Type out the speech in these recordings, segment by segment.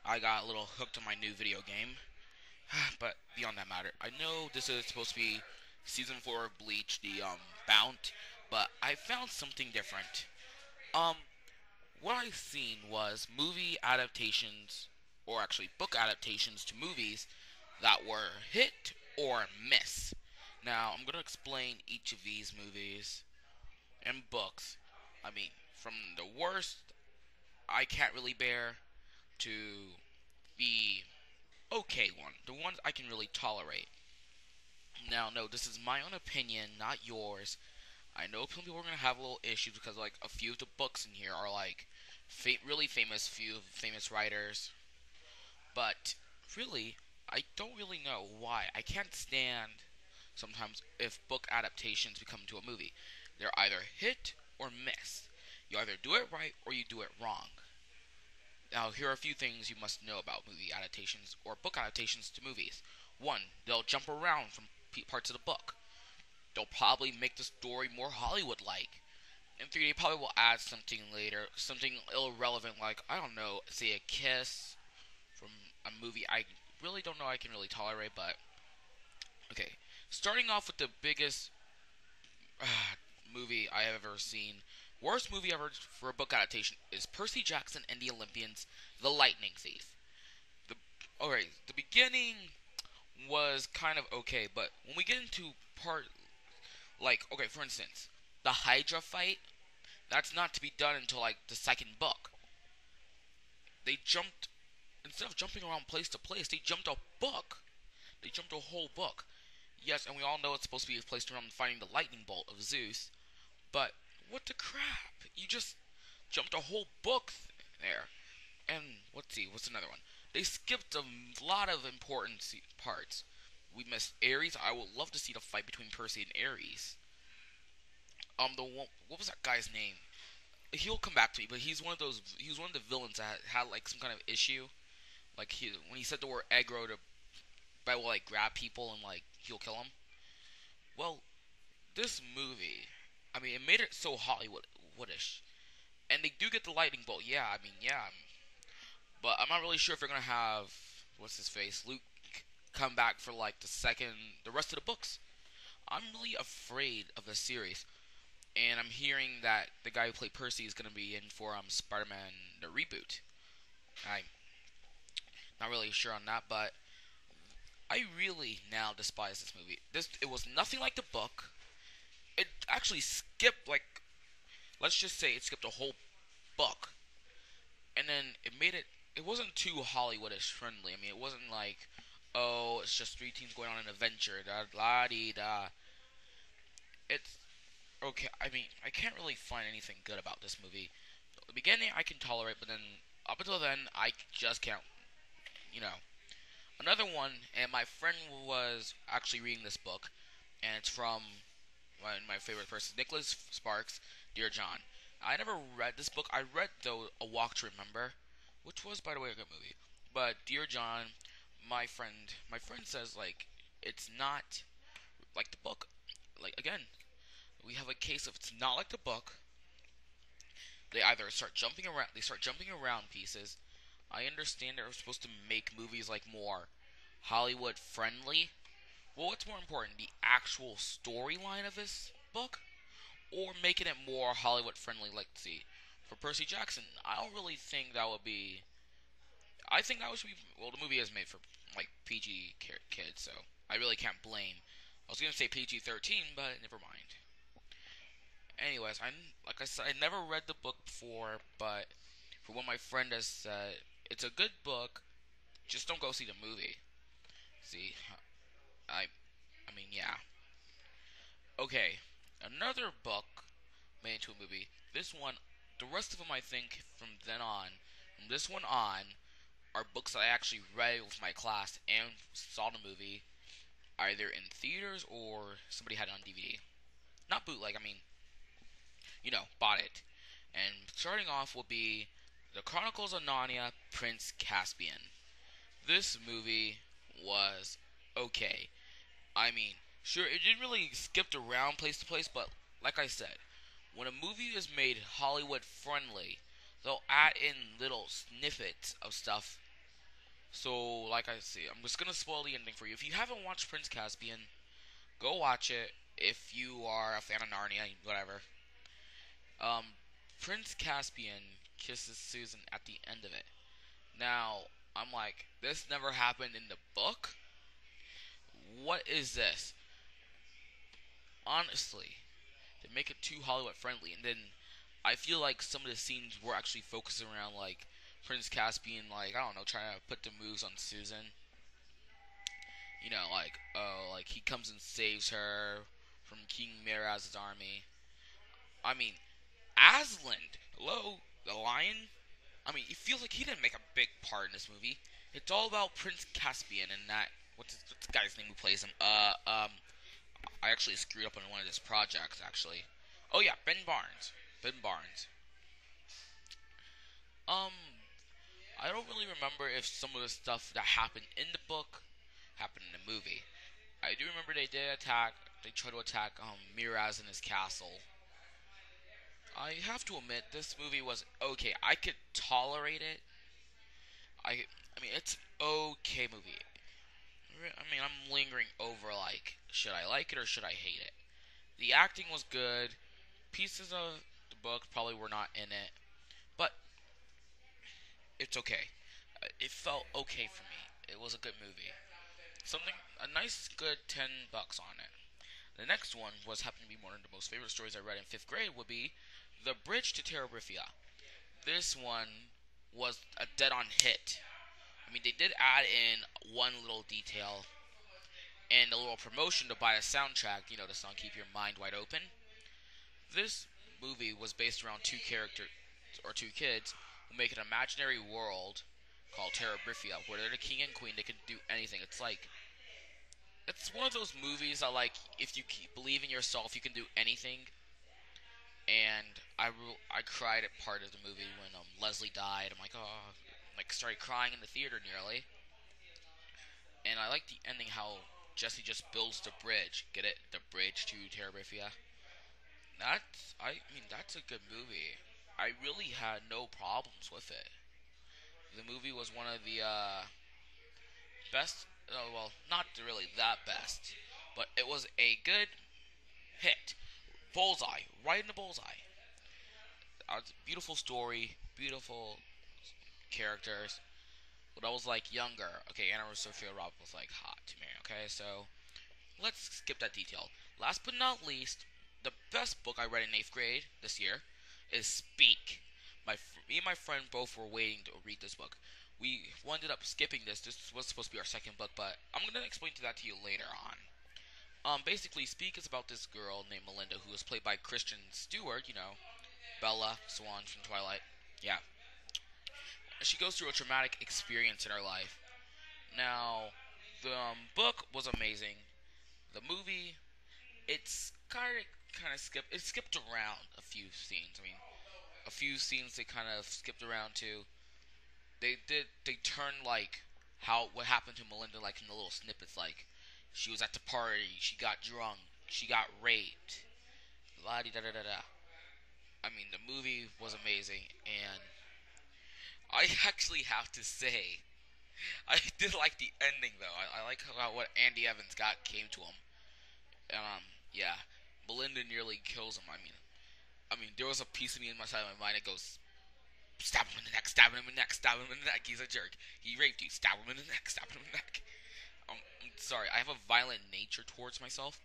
I got a little hooked on my new video game. But beyond that matter, I know this is supposed to be season 4 of Bleach, the Bound, but I found something different. Um, what I seen was movie adaptations, or actually book adaptations to movies that were hit or miss. Now, I'm gonna explain each of these movies and books. I mean, from the worst I can't really bear to the okay one, the ones I can really tolerate. Now, no, this is my own opinion, not yours. I know some people are gonna have a little issues because like a few of the books in here are like really famous, few famous writers, but really, I don't really know why. I can't stand sometimes if book adaptations become into a movie. They're either hit or miss. You either do it right or you do it wrong. Now, here are a few things you must know about movie adaptations or book adaptations to movies. One, they'll jump around from parts of the book. They'll probably make the story more Hollywood like. And three, they probably will add something later, something irrelevant like, I don't know, say a kiss from a movie I really don't know I can really tolerate, but okay. Starting off with the biggest movie I have ever seen, worst movie ever for a book adaptation is Percy Jackson and the Olympians, The Lightning Thief. The alright, the beginning was kind of okay, but when we get into part like okay, for instance, the Hydra fight, that's not to be done until like the second book. They jumped instead of jumping around place to place, they jumped a book. They jumped a whole book. Yes, and we all know it's supposed to be placed around finding the lightning bolt of Zeus, but what the crap? You just jumped a whole book there. And let's see, what's another one? They skipped a lot of important parts. We missed Ares. I would love to see the fight between Percy and Ares. The one, what was that guy's name? He'll come back to me, but he's one of those. He was one of the villains that had like some kind of issue. Like when he said the word aggro to, will like grab people and like he'll kill them. Well, this movie, I mean, it made it so Hollywoodish, and they do get the lightning bolt. Yeah, I mean, yeah, but I'm not really sure if they're gonna have what's his face, Luke, come back for like the rest of the books. I'm really afraid of the series, and I'm hearing that the guy who played Percy is gonna be in for Spider-Man the reboot. I'm not really sure on that, but I really now despise this movie. It was nothing like the book. It actually skipped like let's just say it skipped a whole book, and then it made it. It wasn't too Hollywoodish friendly. I mean, it wasn't like, oh, it's just three teens going on an adventure. Da la dee da. It's okay. I mean, I can't really find anything good about this movie. The beginning I can tolerate, but then up until then I just can't. You know, another one. And my friend was actually reading this book, and it's from one of my favorite persons, Nicholas Sparks, Dear John. I never read this book. I read though A Walk to Remember, which was by the way a good movie. But Dear John, my friend says like it's not like the book. Like again, we have a case of it's not like the book. They either start jumping around, they start jumping around pieces. I understand they're supposed to make movies like more Hollywood friendly. Well, what's more important, the actual storyline of this book, or making it more Hollywood friendly? Like, see, for Percy Jackson, I don't really think that would be. I think that should be. Well, the movie is made for like PG kids, so I really can't blame. I was gonna say PG-13, but never mind. Anyways, like I said, I never read the book before, but for what my friend has said, it's a good book. Just don't go see the movie. See, I, I mean, yeah. Okay, another book made into a movie. This one, the rest of them, I think, from this one on, are books that I actually read with my class and saw the movie, either in theaters or somebody had it on DVD. Not bootleg, I mean, bought it. And starting off will be The Chronicles of Narnia, Prince Caspian. This movie was okay. I mean, sure, it didn't really skip around place to place, but like I said, when a movie is made Hollywood friendly, they'll add in little snippets of stuff. So, like I say, I'm just gonna spoil the ending for you. If you haven't watched Prince Caspian, go watch it. If you are a fan of Narnia, whatever. Um, Prince Caspian kisses Susan at the end of it. Now, I'm like, this never happened in the book? What is this? Honestly, they make it too Hollywood friendly, and then I feel like some of the scenes were actually focusing around like Prince Caspian, like I don't know, trying to put the moves on Susan. You know, like oh, like he comes and saves her from King Miraz's army. I mean, Aslan, hello, the lion. I mean, it feels like he didn't make a big part in this movie. It's all about Prince Caspian and that. What's the guy's name who plays him? I actually screwed up on one of his projects. Actually, oh yeah, Ben Barnes. Ben Barnes. Um, I don't really remember if some of the stuff that happened in the book happened in the movie. I do remember they did attack. They tried to attack Miraz in his castle. I have to admit, this movie was okay. I could tolerate it. I mean, it's an okay movie. I mean, I'm lingering over like, should I like it or should I hate it? The acting was good. Pieces of the book probably were not in it, but it's okay. It felt okay for me. It was a good movie. Something a nice good $10 on it. The next one was happened to be one of the most favorite stories I read in fifth grade. Would be The Bridge to Terabithia. This one was a dead-on hit. I mean, they did add in one little detail and a little promotion to buy a soundtrack. You know, the song "Keep Your Mind Wide Open." This movie was based around two characters or two kids who make an imaginary world called Terabithia, where they're the king and queen. They can do anything. It's one of those movies that like if you keep believe in yourself, you can do anything. And I cried at part of the movie when Leslie died. I'm like, oh, like started crying in the theater nearly. And I like the ending how Jesse just builds the bridge. Get it? The bridge to Terabithia. That's a good movie. I really had no problems with it. The movie was one of the best. Well, not really that best, but it was a good hit. Bullseye, right in the bullseye. Beautiful story, beautiful characters. When I was like younger, okay, Anna Sophia Robb was like hot to me. Okay, so let's skip that detail. Last but not least, the best book I read in eighth grade this year is Speak. Me and my friend both were waiting to read this book. We ended up skipping this. This was supposed to be our second book, but I'm gonna explain that to you later on. Basically, Speak is about this girl named Melinda who is played by Kristen Stewart. You know, Bella Swan from Twilight. Yeah, she goes through a traumatic experience in her life. Now, the book was amazing. The movie, it's kind of skipped. It skipped around a few scenes. I mean, a few scenes they kind of skipped around too. They turned like how what happened to Melinda like in the little snippets. Like she was at the party, she got drunk, she got raped. La di da da da da. I mean, the movie was amazing, and I actually have to say I did like the ending though. I like how what Andy Evans got came to him. Yeah, Belinda nearly kills him. I mean, there was a piece of me in my side of my mind that goes, stab him in the neck, stab him in the neck, stab him in the neck. He's a jerk. He raped you. Stab him in the neck, stab him in the neck. I'm sorry. I have a violent nature towards myself,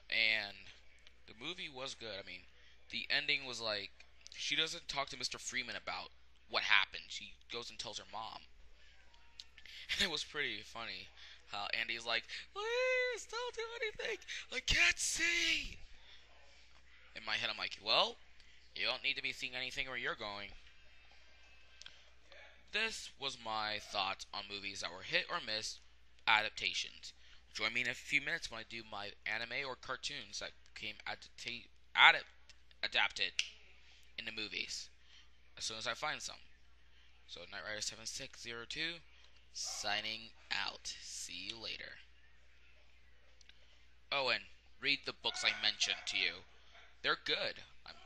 and the movie was good. I mean, the ending was like she doesn't talk to Mr. Freeman about what happened. She goes and tells her mom, and it was pretty funny how Andy's like, "Please don't do anything. I can't see." In my head, I'm like, "Well, you don't need to be seeing anything where you're going." This was my thoughts on movies that were hit or miss adaptations. Join me in a few minutes when I do my anime or cartoons that became adapted into movies. As soon as I find some. So Knight Rider 7602 signing out. See you later. Oh, and read the books I mentioned to you. They're good.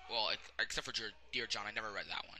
Well, except for Dear John, I never read that one.